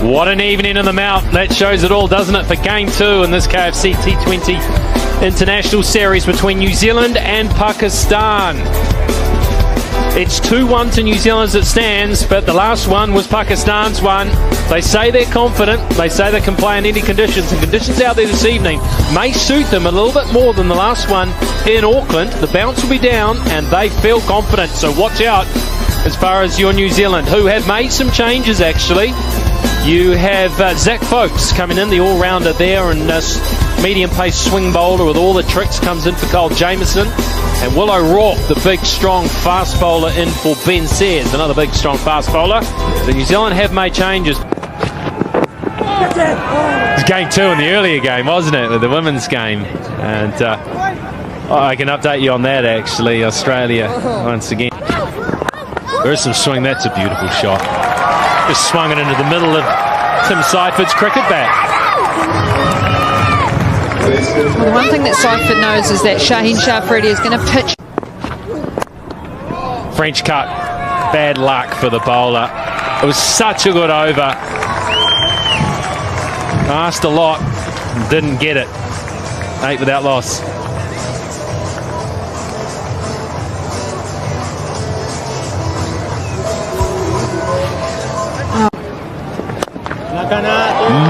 What an evening in the Mount. That shows it all, doesn't it, for Game 2 in this KFC T20 International Series between New Zealand and Pakistan. It's 2-1 to New Zealand as it stands, but the last one was Pakistan's one. They say they're confident. They say they can play in any conditions, and conditions out there this evening may suit them a little bit more than the last one in Auckland. The bounce will be down, and they feel confident, so watch out as far as your New Zealand, who have made some changes actually. You have Zach Folks coming in, the all-rounder there, and medium-pace swing bowler with all the tricks comes in for Cole Jamieson. And Will O'Rourke, the big, strong, fast bowler, in for Ben Sears, another big, strong, fast bowler. So New Zealand have made changes. It was Game 2 in the earlier game, wasn't it, with the women's game? And I can update you on that, actually. Australia, once again. There is some swing. That's a beautiful shot. Just swung it into the middle of Tim Seiferd's cricket bat. Well, the one thing that Seiferd knows is that Shaheen Shafridi is going to pitch. French cut. Bad luck for the bowler. It was such a good over. Asked a lot. Didn't get it. 8 without loss.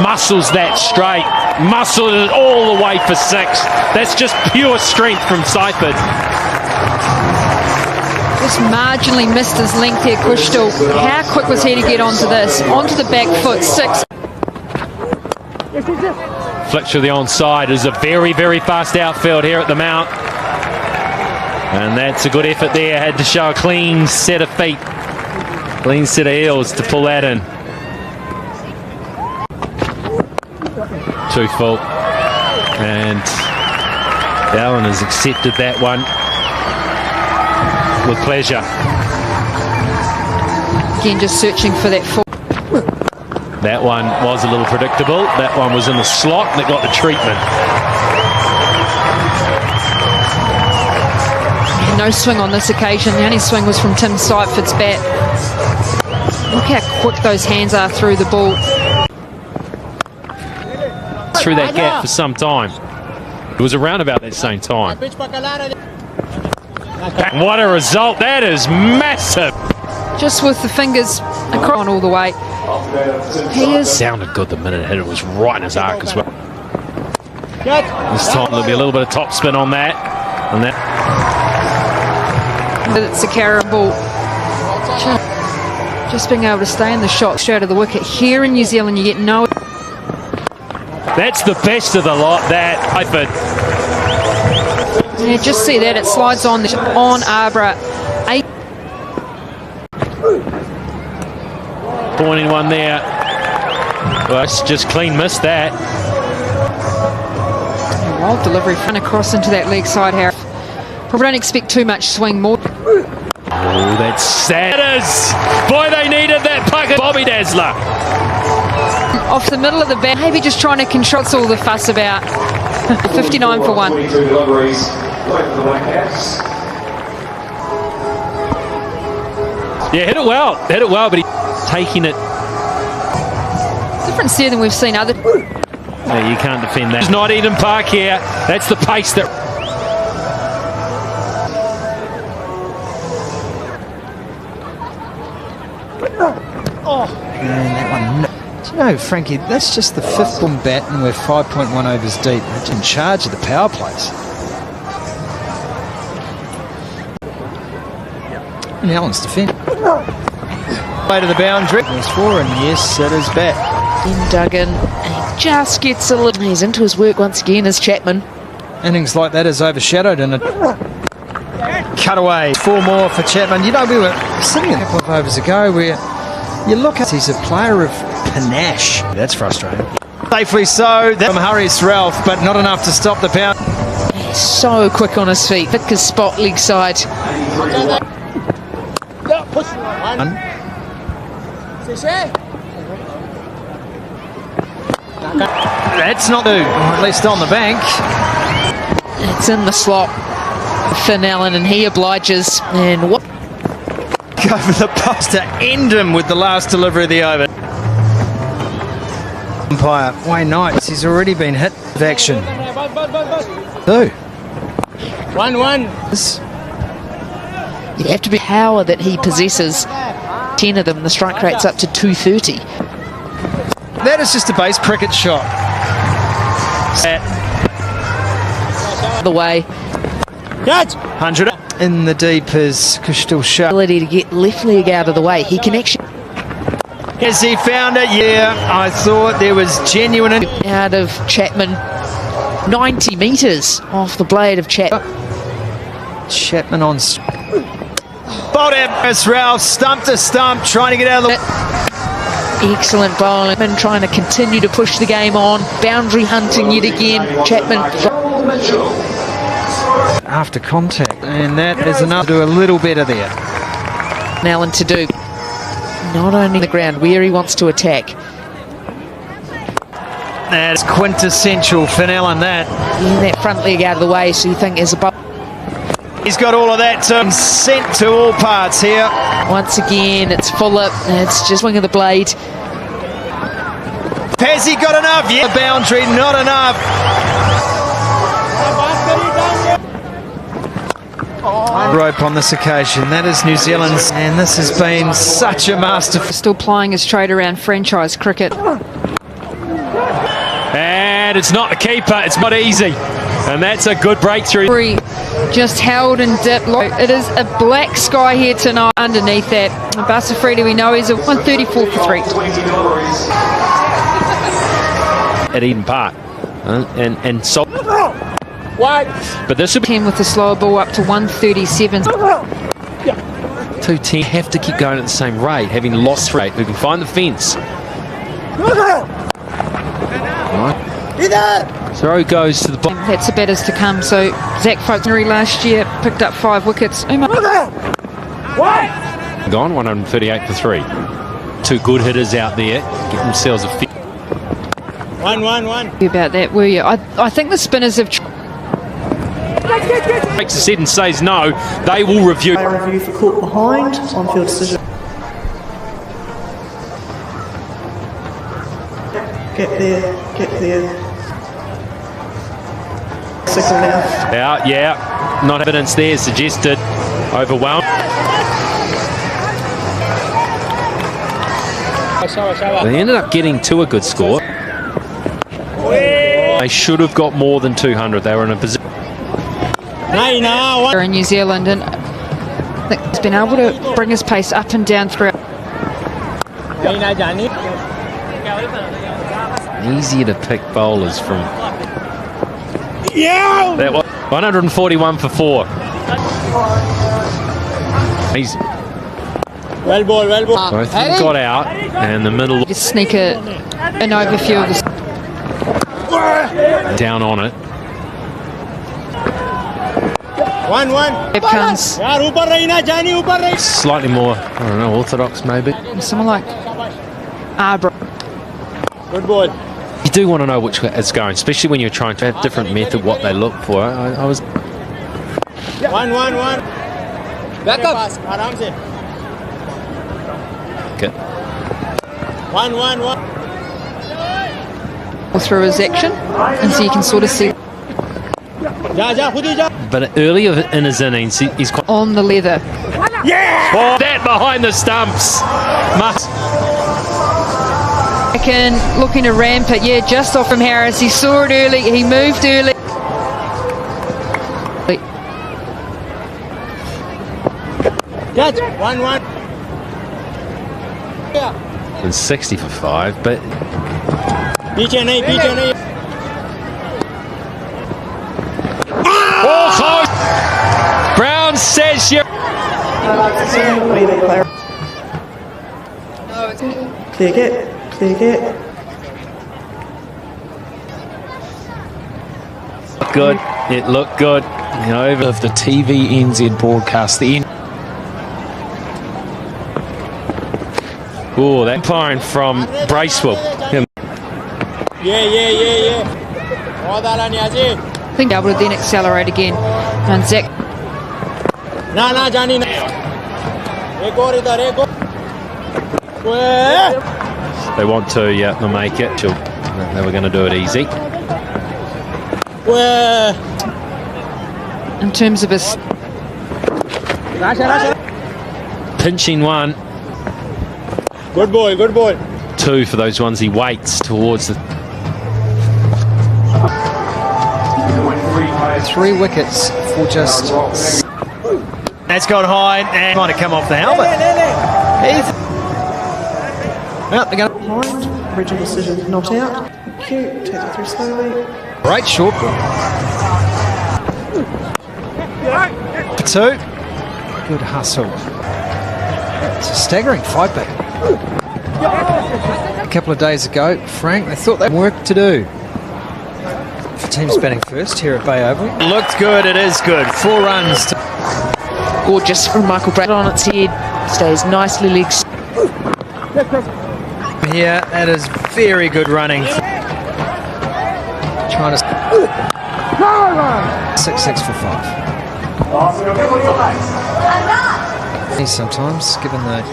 Muscles that straight, muscled it all the way for 6. That's just pure strength from Seiferd. Just marginally missed his length here, Crystal. How quick was he to get onto this? Onto the back foot, 6. Flick to the onside is a very, very fast outfield here at the Mount. And that's a good effort there. Had to show a clean set of feet, clean set of heels to pull that in. Too full, and Allen has accepted that one with pleasure. Again, just searching for that full. That one was a little predictable. That one was in the slot and it got the treatment. No swing on this occasion. The only swing was from Tim Seiferd's bat. Look how quick those hands are through the ball. Through that gap for some time. It was around about that same time. And what a result. That is massive. Just with the fingers across all the way. He is. Sounded good the minute it hit. It was right in his arc as well. This time there'll be a little bit of top spin on that. And that. It's a carry ball. Just being able to stay in the shot straight of the wicket. Here in New Zealand you get no. That's the best of the lot, that. Yeah, just see that. It slides on Arbra. 8. Pointing one there. Well, it's just clean missed that. Wild delivery front across into that leg side, Harry. Probably don't expect too much swing more. Oh, that's sad. It is. Boy, they needed that puck. Bobby Dazzler. Off the middle of the bat, maybe just trying to control. That's all the fuss about. 59 for 1. Yeah, hit it well, but he's taking it. Difference there than we've seen other. Yeah, you can't defend that. It's not Eden Park here. That's the pace that. Oh, man, that one. Do you know, Frankie, that's just the 5th ball bat and we're 5.1 overs deep. They're in charge of the power plays. And Allen's defend. Way to the boundary. There's 4, and yes, it is back. Then Duggan, and he just gets a little. He's into his work once again as Chapman. Innings like that is overshadowed in a cutaway. 4 more for Chapman. You know, we were sitting a couple of overs ago where you look at, he's a player of panache. That's frustrating. Safely so. That's from Harris Ralph, but not enough to stop the pound. He's so quick on his feet. Thick as spot leg side. That's not due, or at least on the bank. It's in the slot. Finn Allen, and he obliges. And what? Go for the post to end him with the last delivery of the over. Umpire Wayne Knight, he's already been hit with action. 2. 1-1. You'd have to be power that he possesses. 10 of them, the strike rate's up to 230. That is just a base cricket shot. The way. Catch. 100 in the deep is Kushtil Shah. Ability to get left leg out of the way. He can actually Has he found it? Yeah, I thought there was genuine. out of Chapman. 90 metres off the blade of Chapman. Chapman on. Bottom. Ralph stump to stump, trying to get out of the. Excellent bowling. Chapman trying to continue to push the game on. Boundary hunting yet again. Chapman. After contact, and that is enough to do a little better there. Allen to do. Not only the ground, where he wants to attack. That's quintessential Finn Allen, that. Getting that front leg out of the way, so you think as a bowl. He's got all of that sent to all parts here. Once again, it's Fuller. It's just wing of the blade. Has he got enough? Yeah, boundary, not enough. Rope on this occasion. That is New Zealand's, and this has been such a masterful. Still plying his trade around franchise cricket. And it's not the keeper, it's not easy. And that's a good breakthrough. Just held and dipped. It is a black sky here tonight. Underneath that, Basafredi, we know he's a 134 for 3. At Eden Park. And so. But this would be 10 with the slower ball up to 137. 210. Have to keep going at the same rate, having lost rate. We can find the fence. Throw goes to the bottom. That's the batters to come. So Zach Faulkner last year picked up 5 wickets. Gone 138 for 3. 2 good hitters out there. Get themselves a 1-1-1. About that, were you? I think the spinners have. Makes a set and says no. They will review. Review for caught behind, on-field decision. Get there. Signal now. Out, yeah. Not evidence there suggested. Overwhelmed. They ended up getting to a good score. They should have got more than 200. They were in a position. In New Zealand, and I think he's been able to bring his pace up and down throughout. Easier to pick bowlers from. Yeah. That was 141 for 4. He's Well ball. both of them got out, and the middle Just sneak an overview of the. down on it. 1-1. It comes यार ऊपर रही ना जानी ऊपर रही. Slightly more, I don't know, orthodox maybe. someone like Arbor. Good ball. You do want to know which way it's going, especially when you're trying to have different method what they look for. I was 1-1-1. Back up. आराम से. okay. 1-1-1. Through his action, and so you can sort of see जा खुद ही जा. But earlier in his innings, he's quite. on the leather. Oh, that behind the stumps. Must. Again, looking to ramp it, yeah, just off from Harris. He saw it early, he moved early. Catch. 1-1. And 60 for 5, but पीछे नहीं. oh, close. Brown says you. Clear get. Good. It looked good. Over of the TV NZ broadcast. The end. Oh, that umpiring from Bracewell. Yeah. बहुत आला Niazi. I think able to then accelerate again. And Zach ना जानी ना. एक और इधर. They want to, yeah, they'll make it. She'll They were going to do it easy. Well, In terms of his Pinching one, good ball, good ball. two for those ones he waits towards the 3 wickets for just... That's gone high and might have come off the helmet. Well, they're going Behind. Original decision not out. Cute. Take it through slowly. great short ball. 2. Good hustle. It's a staggering 5 back. A couple of days ago, Frank, they thought they had work to do. For teams batting first here at Bay Oval. Looked good, it is good. 4 runs. Gorgeous from Michael Brad on its head. Stays nicely legs. Here, that is very good running. Trying to 6-6 for 5. Sometimes, given the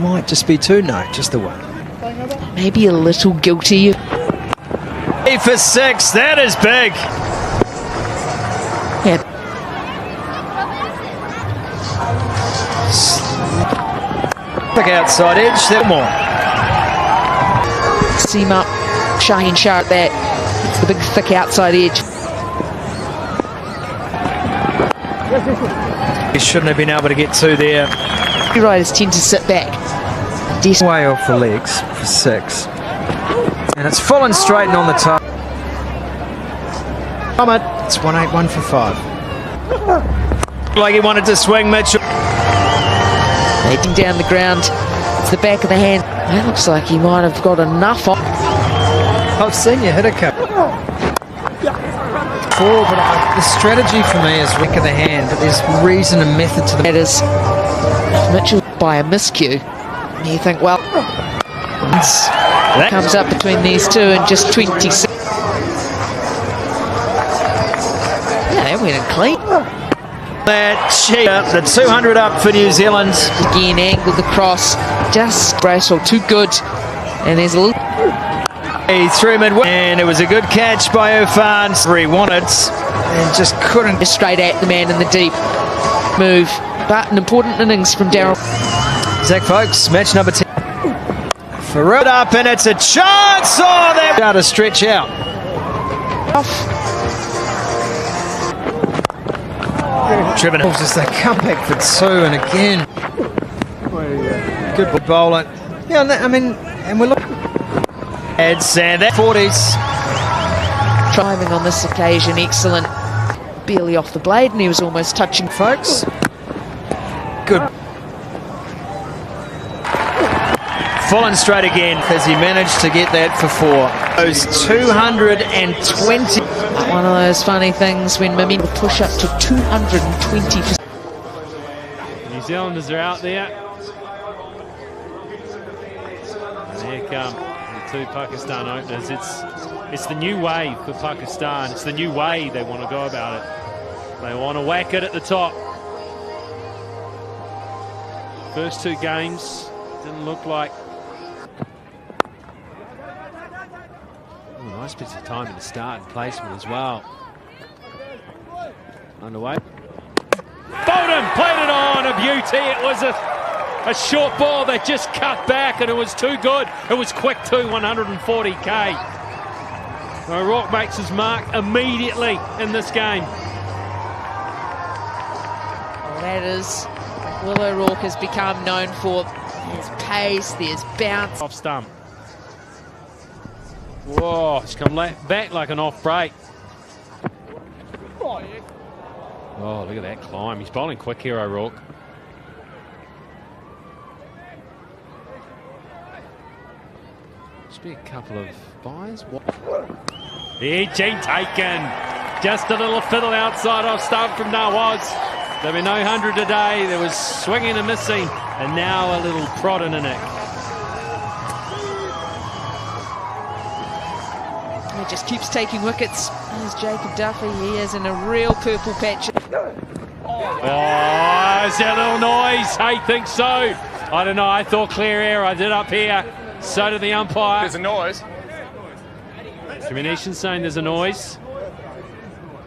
might just be 2, no, just the 1. Maybe a little guilty. 8 for 6, that is big. Yeah. Look outside edge, that more. Seam up. Shaheen Shah at that. It's the big thick outside edge. He shouldn't have been able to get 2 there. Riders tend to sit back. Way off the legs for 6. And it's full and straight and on the top. It's 181 for 5. Like he wanted to swing Mitchell. Heading down the ground. It's the back of the hand. That looks like he might have got enough on. I've seen you hit a cup. 4, but the strategy for me is back of the hand, but there's reason and method to the... That is Mitchell by a miscue. You think, well, that comes up between these two and just 26. Yeah, that went in clean. That cheap, the 200 up for New Zealand. Again, angled the cross. Just Braswell, too good. And there's a little... He threw mid, and it was a good catch by Irfan. 3 wanted and just couldn't. Just straight at the man in the deep move. But an important innings from Darryl. Zach Folks, match number 10. For it up, and it's a chance. Oh, they're about to stretch out. Driven just a comeback for 2, and again, good bowler. Yeah, I mean, and we're looking. And that 40s. Driving on this occasion, excellent. Barely off the blade, and he was almost touching. Folks, good. Full and straight again as he managed to get that for 4. Those 220. One of those funny things when Mimi will push up to 220. New Zealanders are out there. And here come the 2 Pakistan openers. It's the new way for Pakistan. It's the new way they want to go about it. They want to whack it at the top. First 2 games didn't look like... Nice bits of time in the start and placement as well. Underway. Bolden played it on, a beauty. It was a short ball that just cut back, and it was too good. It was quick too, 140k. O'Rourke makes his mark immediately in this game. Well, that is Will O'Rourke has become known for. There's pace, there's bounce. Off stump. Whoa, it's come back like an off break. Oh, look at that climb. He's bowling quick here, O'Rourke. Just be a couple of buys. Edge ain't taken. Just a little fiddle outside off stump from Nawaz. There'll be no 100 today. There was swinging and missing, and now a little prod in the neck. He just keeps taking wickets. There's Jacob Duffy. He is in a real purple patch. Oh, is that a little noise? I think so. I don't know. I thought clear air. I did up here. So did the umpire. There's a noise. Communication saying there's a noise.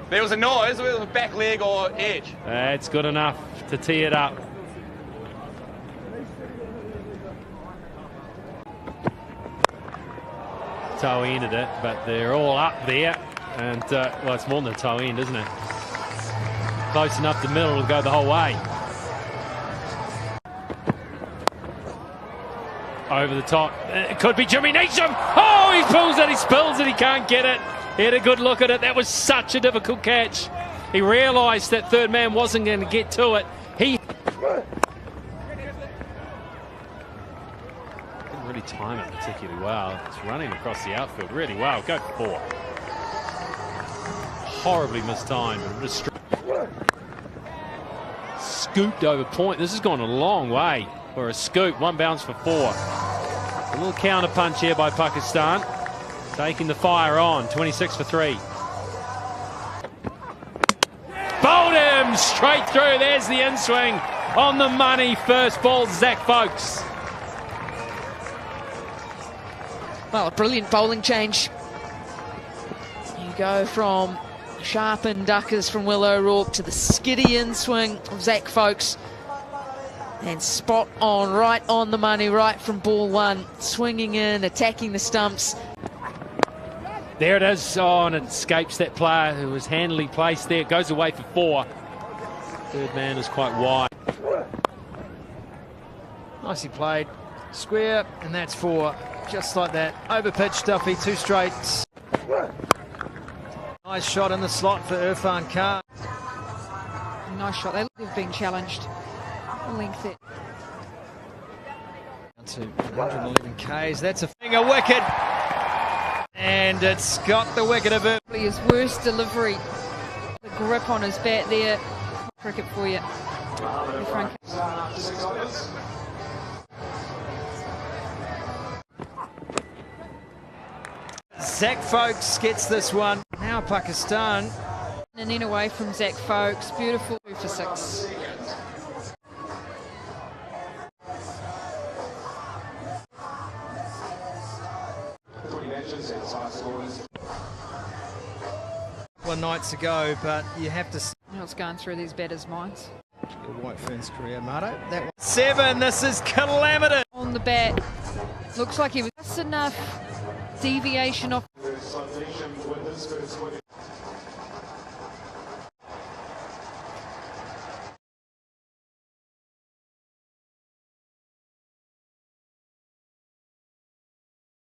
There was a noise. It was a back leg or edge. That's good enough to tee it up. Toe ended it, but they're all up there. And, well, it's more than a toe end, isn't it? Close enough to middle to go the whole way. Over the top. It could be Jimmy Neesham. Oh, he pulls it, he spills it, he can't get it. He had a good look at it. That was such a difficult catch. He realised that third man wasn't going to get to it. He didn't really time it particularly well. It's running across the outfield really well. Go for 4. Horribly mistimed. Scooped over point. This has gone a long way for a scoop. 1 bounce for 4. A little counter punch here by Pakistan. Taking the fire on. 26 for 3. Bowled him straight through. There's the in-swing on the money. First ball, Zach Folkes. Well, a brilliant bowling change. You go from sharpened duckers from Will O'Rourke to the skiddy in-swing of Zach Folkes. And spot on, right on the money, right from ball 1. Swinging in, attacking the stumps. There it is. Oh, and it escapes that player who was handily placed there. It goes away for 4. Third man is quite wide. Nicely played. Square, and that's 4. Just like that. Over pitch, Duffy, 2 straights. Nice shot in the slot for Irfan Khan. Nice shot. They've been challenged. Length it. Down to 111 Ks. That's a wicket. And it's got the wicket of it. His worst delivery. The grip on his bat there. Cricket for you. Zach Folkes gets this one. Now Pakistan. And then away from Zach Folkes. Beautiful. 2 for 6. Couple of nights ago, but you have to. You know what's going through these batters' minds? Your White Ferns career, Marto. That one. 7. This is calamitous. On the bat. Looks like he was just enough deviation off.